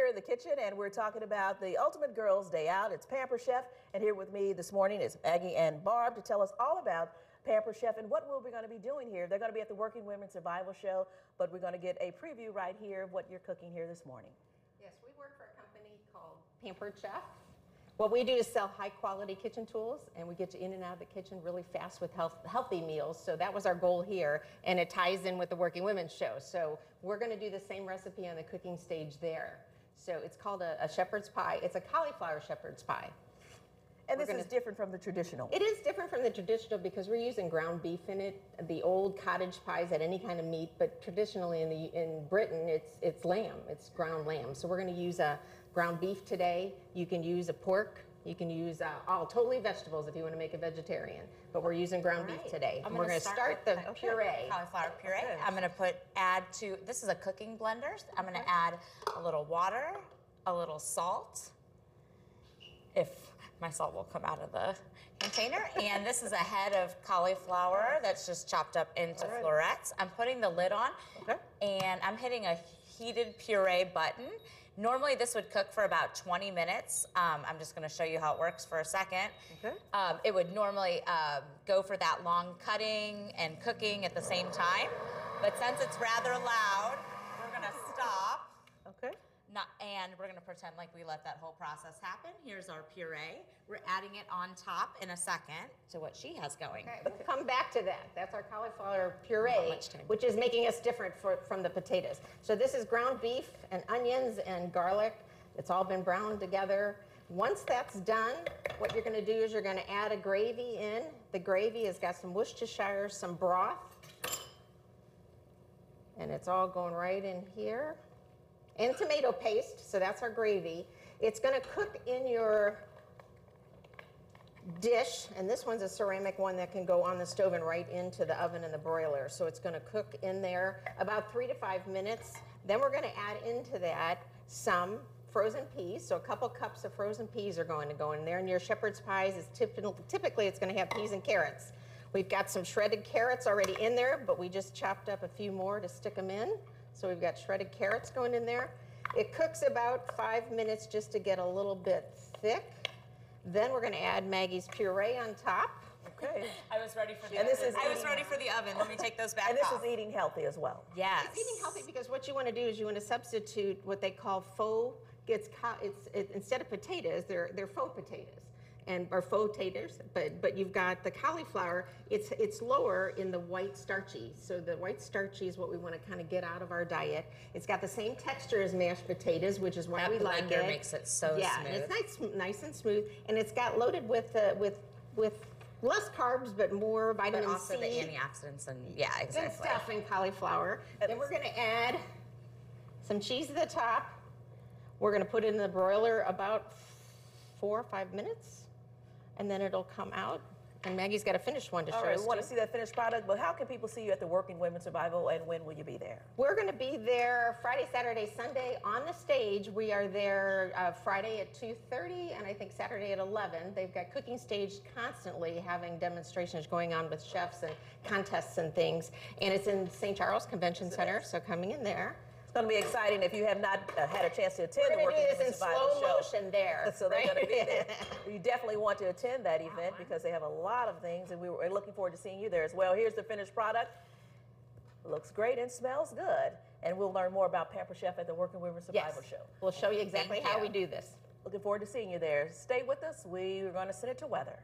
in the kitchen, and we're talking about the Ultimate Girls Day Out. It's Pampered Chef, and here with me this morning is Maggie and Barb to tell us all about Pampered Chef and what we're going to be doing here. They're going to be at the Working Women's Survival Show, but we're going to get a preview right here of what you're cooking here this morning. Yes, we work for a company called Pampered Chef. What we do is sell high-quality kitchen tools, and we get you in and out of the kitchen really fast with healthy meals. So that was our goal here, and it ties in with the Working Women's Show. So we're going to do the same recipe on the cooking stage there. So it's called a shepherd's pie. It's a cauliflower shepherd's pie. And this is different from the traditional. It is different from the traditional because we're using ground beef in it. The old cottage pies had any kind of meat, but traditionally in Britain, it's lamb. It's ground lamb. So we're going to use a ground beef today. You can use a pork. You can use all totally vegetables if you want to make a vegetarian. But we're using ground beef today. We're going to start the puree. Cauliflower puree. Okay. I'm going to add to, this is a cooking blender. I'm going to add a little water, a little salt, if my salt will come out of the container. And this is a head of cauliflower that's just chopped up into florets. I'm putting the lid on, and I'm hitting a heated puree button. Normally this would cook for about 20 minutes. I'm just gonna show you how it works for a second. It would normally go for that long, cutting and cooking at the same time. But since it's rather loud, we're gonna stop. And we're gonna pretend like we let that whole process happen. Here's our puree. We're adding it on top in a second to what she has going. We'll come back to that. That's our cauliflower puree, which is making us different from the potatoes. So this is ground beef and onions and garlic. It's all been browned together. Once that's done, what you're gonna do is you're gonna add a gravy in. The gravy has got some Worcestershire, some broth, and it's all going right in here. And tomato paste, so that's our gravy. It's gonna cook in your dish, and this one's a ceramic one that can go on the stove and right into the oven and the broiler. So it's gonna cook in there about 3 to 5 minutes. Then we're gonna add into that some frozen peas. So a couple cups of frozen peas are going to go in there. And your shepherd's pies is typically it's gonna have peas and carrots. We've got some shredded carrots already in there, but we just chopped up a few more to stick them in. So we've got shredded carrots going in there. It cooks about 5 minutes just to get a little bit thick. Then we're going to add Maggie's puree on top. I was ready for the oven. I was ready for the oven. Let me take those back off. And this is eating healthy as well. Yes. It's eating healthy because what you want to do is you want to substitute what they call faux. Instead of potatoes, they're faux potatoes. Or faux taters, but you've got the cauliflower. It's lower in the white starchy. So the white starchy is what we want to kind of get out of our diet. It's got the same texture as mashed potatoes, which is why we like it. That blender makes it so smooth. Yeah, and it's nice and smooth, and it's got loaded with less carbs but more vitamin but also C. the antioxidants and exactly. Good stuff in cauliflower. Then we're going to add some cheese at the top. We're going to put it in the broiler about 4 or 5 minutes. And then it'll come out. And Maggie's got a finished one to show us. We want to see that finished product, but how can people see you at the Working Women's Survival, and when will you be there? We're going to be there Friday, Saturday, Sunday on the stage. We are there Friday at 2:30 and I think Saturday at 11. They've got cooking stage constantly having demonstrations going on with chefs and contests and things. And it's in St. Charles Convention Center, so coming in there. It's going to be exciting if you have not had a chance to attend the Working Women's Survival Show. We're going to do this in slow motion there. So they're going to be there. You definitely want to attend that event because they have a lot of things, and we're looking forward to seeing you there as well. Here's the finished product. Looks great and smells good. And we'll learn more about Pampered Chef at the Working Women's Survival Show. We'll show you exactly how we do this. Looking forward to seeing you there. Stay with us. We are going to send it to weather.